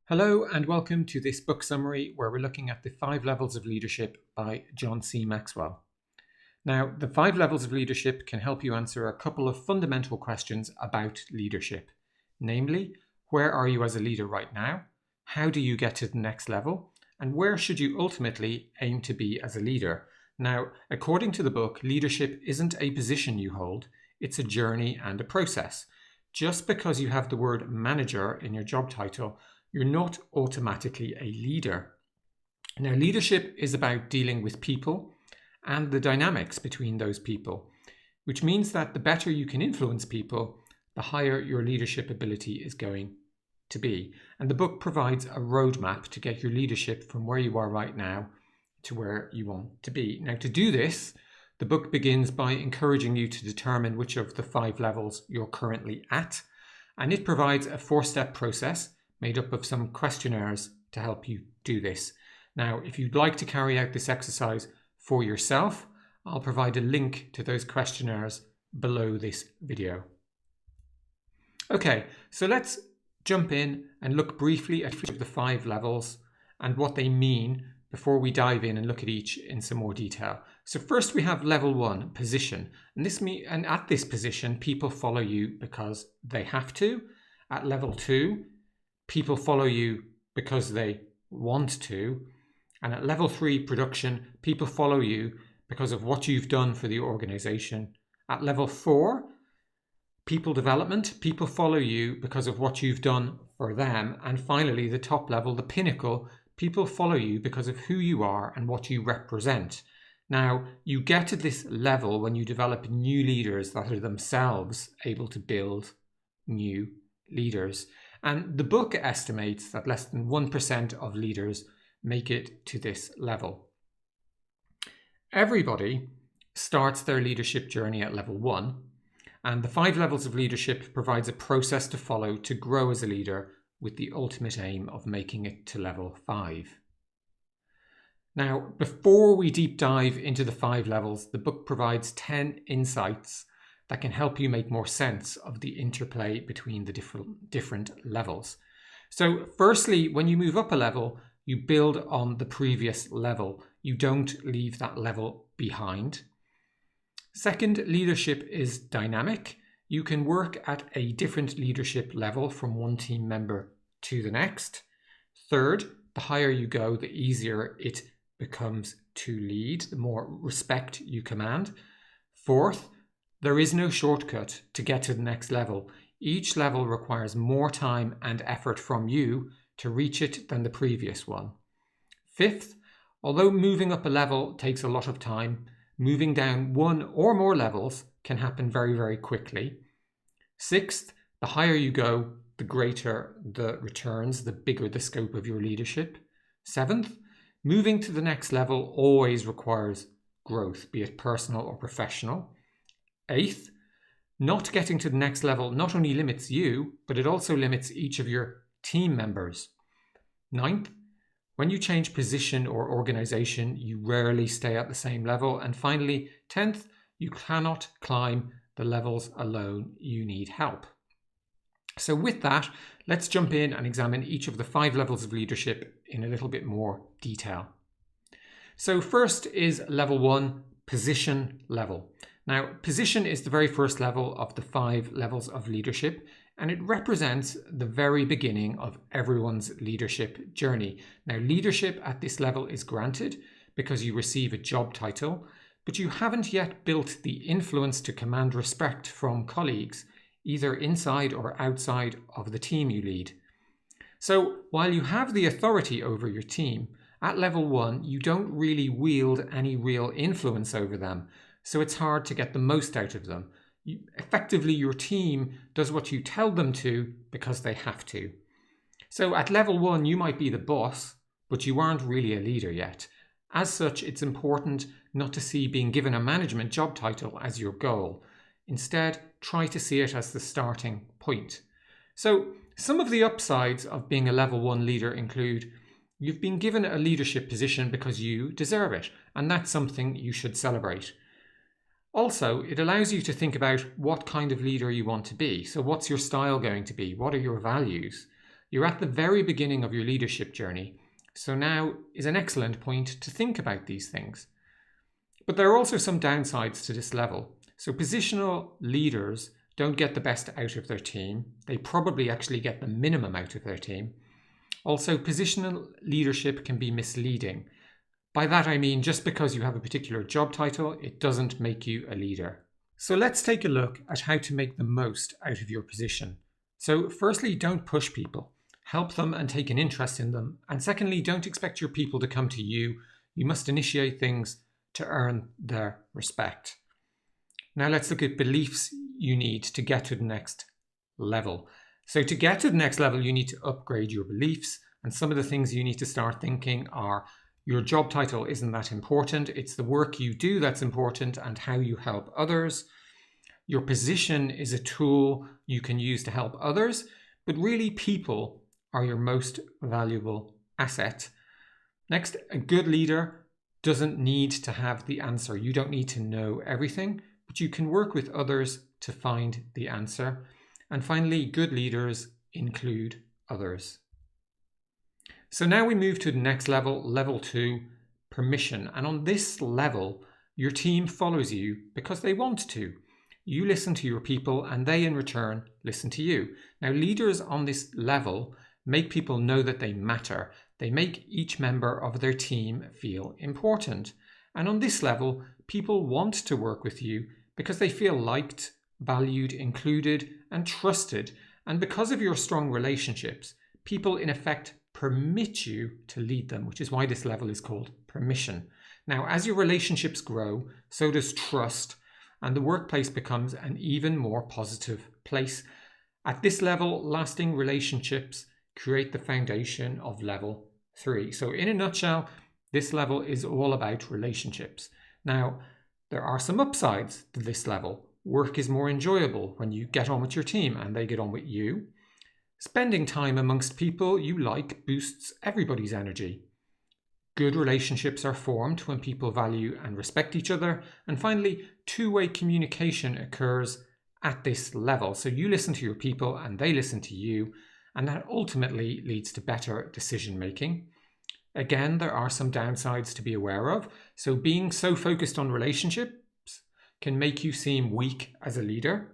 Hello and welcome to this book summary where we're looking at The 5 Levels of Leadership by John C. Maxwell. Now, the 5 levels of leadership can help you answer a couple of fundamental questions about leadership. Namely, where are you as a leader right now? How do you get to the next level? And where should you ultimately aim to be as a leader? Now, according to the book, leadership isn't a position you hold, it's a journey and a process. Just because you have the word manager in your job title, you're not automatically a leader. Now, leadership is about dealing with people and the dynamics between those people, which means that the better you can influence people, the higher your leadership ability is going to be. And the book provides a roadmap to get your leadership from where you are right now to where you want to be. Now, to do this, the book begins by encouraging you to determine which of the 5 levels you're currently at, and it provides a 4-step process made up of some questionnaires to help you do this. Now, if you'd like to carry out this exercise for yourself, I'll provide a link to those questionnaires below this video. Okay, so let's jump in and look briefly at each of the 5 levels and what they mean before we dive in and look at each in some more detail. So first we have level 1, position. And at this position, people follow you because they have to. At level 2, people follow you because they want to. And at level 3, production, people follow you because of what you've done for the organization. At level 4, people development, people follow you because of what you've done for them. And finally, the top level, the pinnacle, people follow you because of who you are and what you represent. Now, you get to this level when you develop new leaders that are themselves able to build new leaders. And the book estimates that less than 1% of leaders make it to this level. Everybody starts their leadership journey at level 1, and the 5 levels of leadership provides a process to follow to grow as a leader with the ultimate aim of making it to level 5. Now, before we deep dive into the 5 levels, the book provides 10 insights that can help you make more sense of the interplay between the different levels. So firstly, when you move up a level, you build on the previous level. You don't leave that level behind. Second, leadership is dynamic. You can work at a different leadership level from one team member to the next. Third, the higher you go, the easier it becomes to lead, the more respect you command. Fourth, there is no shortcut to get to the next level. Each level requires more time and effort from you to reach it than the previous one. Fifth, although moving up a level takes a lot of time, moving down 1 or more levels can happen very, very quickly. Sixth, the higher you go, the greater the returns, the bigger the scope of your leadership. Seventh, moving to the next level always requires growth, be it personal or professional. Eighth, not getting to the next level not only limits you, but it also limits each of your team members. Ninth, when you change position or organization, you rarely stay at the same level. And finally, 10th, you cannot climb the levels alone. You need help. So with that, let's jump in and examine each of the 5 levels of leadership in a little bit more detail. So first is level 1, position level. Now, position is the very first level of the 5 levels of leadership, and it represents the very beginning of everyone's leadership journey. Now, leadership at this level is granted because you receive a job title, but you haven't yet built the influence to command respect from colleagues, either inside or outside of the team you lead. So, while you have the authority over your team, at level 1, you don't really wield any real influence over them. So it's hard to get the most out of them. Effectively, your team does what you tell them to because they have to. So at level 1, you might be the boss, but you aren't really a leader yet. As such, it's important not to see being given a management job title as your goal. Instead, try to see it as the starting point. So some of the upsides of being a level 1 leader include you've been given a leadership position because you deserve it, and that's something you should celebrate. Also, it allows you to think about what kind of leader you want to be. So what's your style going to be? What are your values? You're at the very beginning of your leadership journey, so now is an excellent point to think about these things. But there are also some downsides to this level. So positional leaders don't get the best out of their team. They probably actually get the minimum out of their team. Also, positional leadership can be misleading. By that I mean just because you have a particular job title, it doesn't make you a leader. So let's take a look at how to make the most out of your position. So firstly, don't push people. Help them and take an interest in them. And secondly, don't expect your people to come to you. You must initiate things to earn their respect. Now let's look at beliefs you need to get to the next level. So to get to the next level, you need to upgrade your beliefs. And some of the things you need to start thinking are your job title isn't that important. It's the work you do that's important and how you help others. Your position is a tool you can use to help others, but really people are your most valuable asset. Next, a good leader doesn't need to have the answer. You don't need to know everything, but you can work with others to find the answer. And finally, good leaders include others. So now we move to the next level, level 2, permission. And on this level, your team follows you because they want to. You listen to your people and they in return listen to you. Now, leaders on this level make people know that they matter. They make each member of their team feel important. And on this level, people want to work with you because they feel liked, valued, included, and trusted. And because of your strong relationships, people in effect permit you to lead them, which is why this level is called permission. Now, as your relationships grow, so does trust, and the workplace becomes an even more positive place. At this level, lasting relationships create the foundation of level 3. So in a nutshell, this level is all about relationships. Now, there are some upsides to this level. Work is more enjoyable when you get on with your team and they get on with you. Spending time amongst people you like boosts everybody's energy. Good relationships are formed when people value and respect each other. And finally, two-way communication occurs at this level. So you listen to your people and they listen to you, and that ultimately leads to better decision making. Again, there are some downsides to be aware of. So being so focused on relationships can make you seem weak as a leader.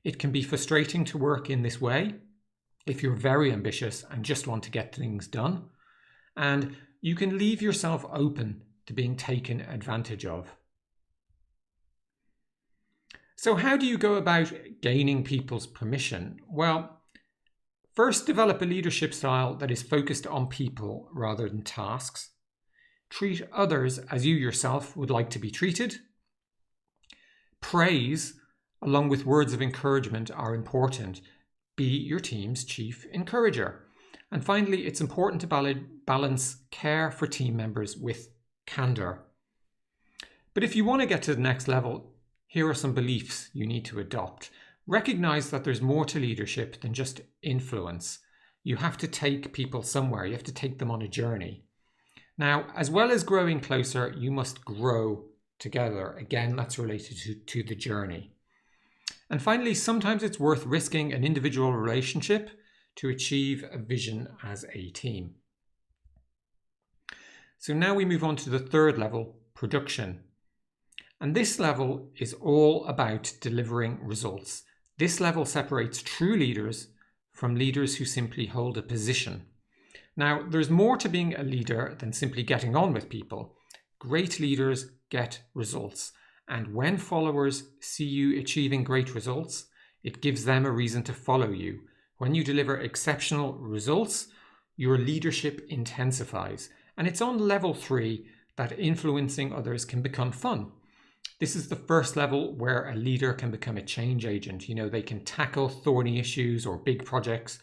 It can be frustrating to work in this way if you're very ambitious and just want to get things done. And you can leave yourself open to being taken advantage of. So how do you go about gaining people's permission? Well, first, develop a leadership style that is focused on people rather than tasks. Treat others as you yourself would like to be treated. Praise, along with words of encouragement, are important. Be your team's chief encourager. And finally, it's important to balance care for team members with candor. But if you want to get to the next level, here are some beliefs you need to adopt. Recognize that there's more to leadership than just influence. You have to take people somewhere. You have to take them on a journey. Now, as well as growing closer, you must grow together. Again, that's related to the journey. And finally, sometimes it's worth risking an individual relationship to achieve a vision as a team. So now we move on to the third level, production. And this level is all about delivering results. This level separates true leaders from leaders who simply hold a position. Now, there's more to being a leader than simply getting on with people. Great leaders get results. And when followers see you achieving great results, it gives them a reason to follow you. When you deliver exceptional results, your leadership intensifies. And it's on level 3 that influencing others can become fun. This is the first level where a leader can become a change agent. You know, they can tackle thorny issues or big projects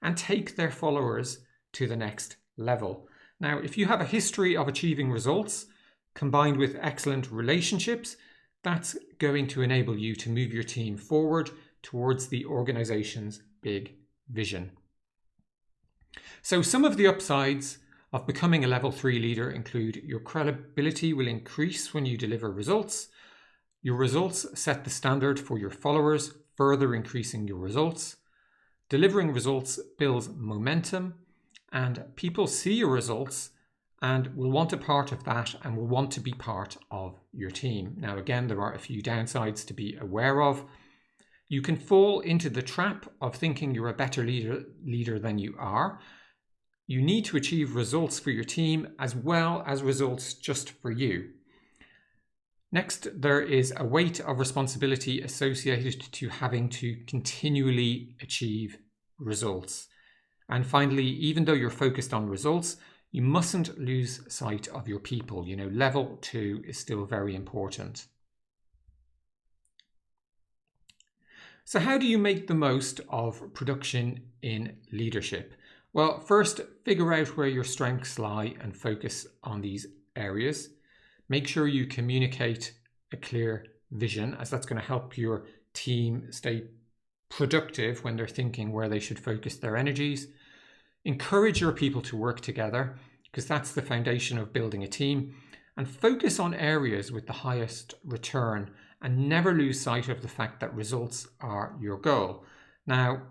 and take their followers to the next level. Now, if you have a history of achieving results combined with excellent relationships, that's going to enable you to move your team forward towards the organization's big vision. So some of the upsides of becoming a level 3 leader include your credibility will increase when you deliver results. Your results set the standard for your followers, further increasing your results. Delivering results builds momentum, and people see your results and will want a part of that and will want to be part of your team. Now, again, there are a few downsides to be aware of. You can fall into the trap of thinking you're a better leader than you are. You need to achieve results for your team as well as results just for you. Next, there is a weight of responsibility associated to having to continually achieve results. And finally, even though you're focused on results, you mustn't lose sight of your people. Level 2 is still very important. So how do you make the most of production in leadership? Well, first, figure out where your strengths lie and focus on these areas. Make sure you communicate a clear vision, as that's going to help your team stay productive when they're thinking where they should focus their energies. Encourage your people to work together, because that's the foundation of building a team, and focus on areas with the highest return, and never lose sight of the fact that results are your goal. Now,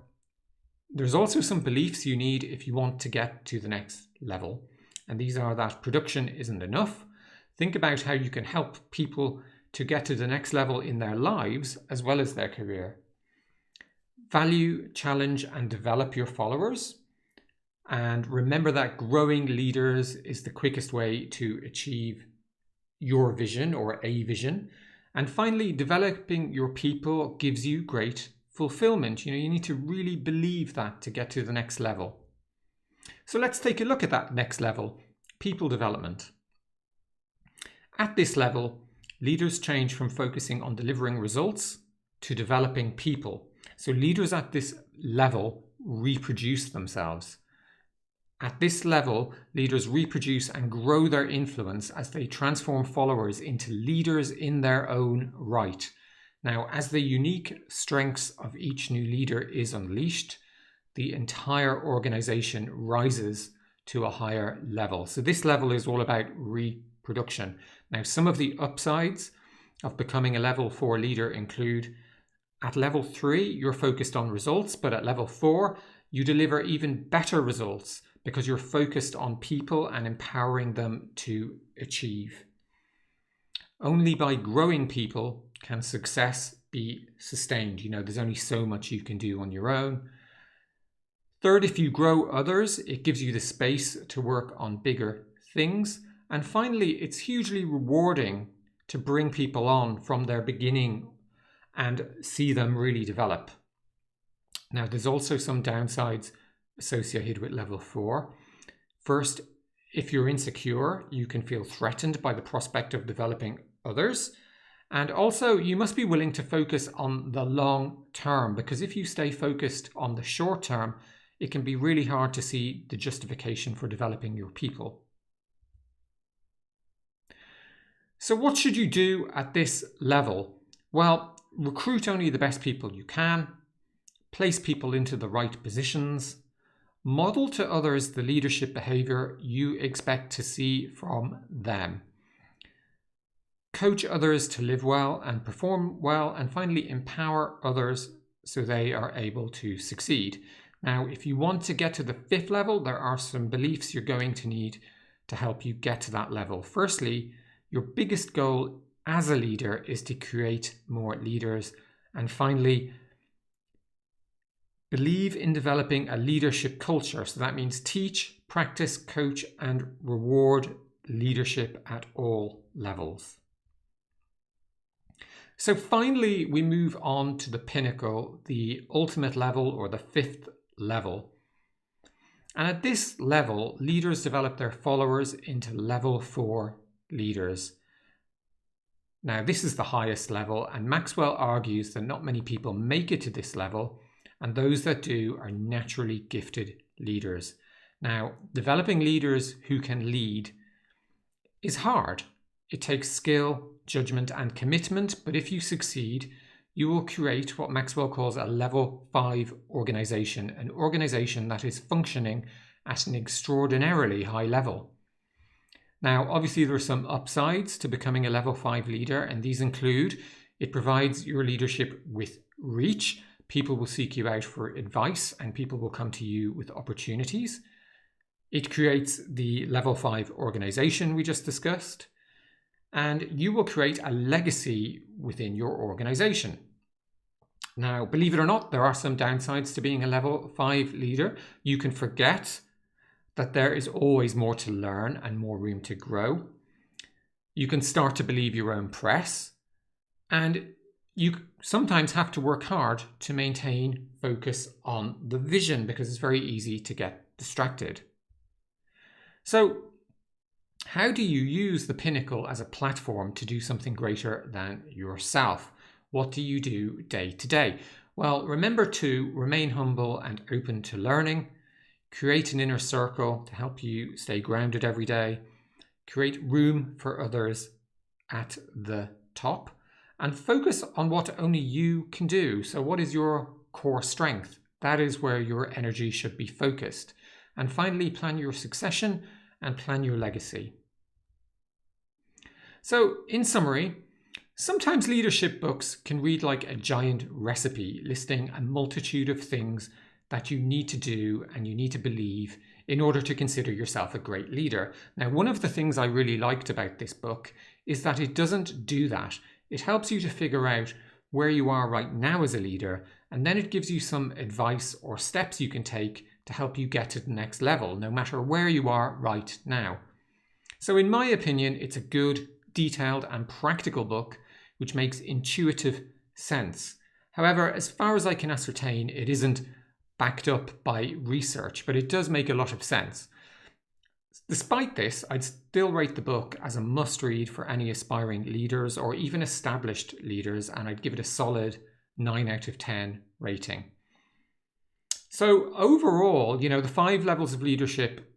there's also some beliefs you need if you want to get to the next level, and these are that production isn't enough. Think about how you can help people to get to the next level in their lives as well as their career. Value, challenge, and develop your followers. And remember that growing leaders is the quickest way to achieve your vision or a vision. And finally, developing your people gives you great fulfillment. You need to really believe that to get to the next level. So let's take a look at that next level, people development. At this level, leaders change from focusing on delivering results to developing people. So leaders at this level reproduce themselves. At this level, leaders reproduce and grow their influence as they transform followers into leaders in their own right. Now, as the unique strengths of each new leader is unleashed, the entire organization rises to a higher level. So this level is all about reproduction. Now, some of the upsides of becoming a level 4 leader include: at level 3, you're focused on results, but at level 4, you deliver even better results because you're focused on people and empowering them to achieve. Only by growing people can success be sustained. There's only so much you can do on your own. Third, if you grow others, it gives you the space to work on bigger things. And finally, it's hugely rewarding to bring people on from their beginning and see them really develop. Now, there's also some downsides associated with level 4. First, if you're insecure, you can feel threatened by the prospect of developing others. And also, you must be willing to focus on the long term, because if you stay focused on the short term, it can be really hard to see the justification for developing your people. So what should you do at this level? Well, recruit only the best people you can, place people into the right positions, model to others the leadership behavior you expect to see from them, coach others to live well and perform well, and finally empower others so they are able to succeed. Now, if you want to get to the 5th level, there are some beliefs you're going to need to help you get to that level. Firstly, your biggest goal as a leader is to create more leaders. And finally, believe in developing a leadership culture. So that means teach, practice, coach, and reward leadership at all levels. So finally, we move on to the pinnacle, the ultimate level, or the 5th level. And at this level, leaders develop their followers into level 4 leaders. Now, this is the highest level, and Maxwell argues that not many people make it to this level, and those that do are naturally gifted leaders. Now, developing leaders who can lead is hard. It takes skill, judgment, and commitment, but if you succeed, you will create what Maxwell calls a level 5 organization, an organization that is functioning at an extraordinarily high level. Now, obviously, there are some upsides to becoming a level 5 leader, and these include: it provides your leadership with reach. People will seek you out for advice and people will come to you with opportunities. It creates the level 5 organization we just discussed. And you will create a legacy within your organization. Now, believe it or not, there are some downsides to being a level 5 leader. You can forget that there is always more to learn and more room to grow. You can start to believe your own press. And you sometimes have to work hard to maintain focus on the vision because it's very easy to get distracted. So, how do you use the Pinnacle as a platform to do something greater than yourself? What do you do day to day? Well, remember to remain humble and open to learning. Create an inner circle to help you stay grounded every day. Create room for others at the top. And focus on what only you can do. So what is your core strength? That is where your energy should be focused. And finally, plan your succession and plan your legacy. So, in summary, sometimes leadership books can read like a giant recipe listing a multitude of things that you need to do and you need to believe in order to consider yourself a great leader. Now, one of the things I really liked about this book is that it doesn't do that. It helps you to figure out where you are right now as a leader, and then it gives you some advice or steps you can take to help you get to the next level, no matter where you are right now. So in my opinion, it's a good, detailed and practical book which makes intuitive sense. However, as far as I can ascertain, it isn't backed up by research, but it does make a lot of sense. Despite this, I'd still rate the book as a must-read for any aspiring leaders or even established leaders, and I'd give it a solid 9 out of 10 rating. So overall, the 5 levels of leadership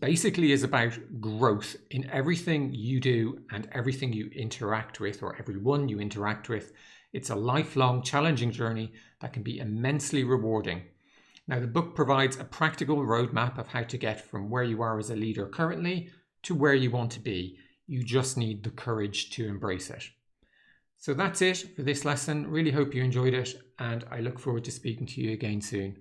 basically is about growth in everything you do and everything you interact with, or everyone you interact with. It's a lifelong, challenging journey that can be immensely rewarding. Now, the book provides a practical roadmap of how to get from where you are as a leader currently to where you want to be. You just need the courage to embrace it. So that's it for this lesson. Really hope you enjoyed it, and I look forward to speaking to you again soon.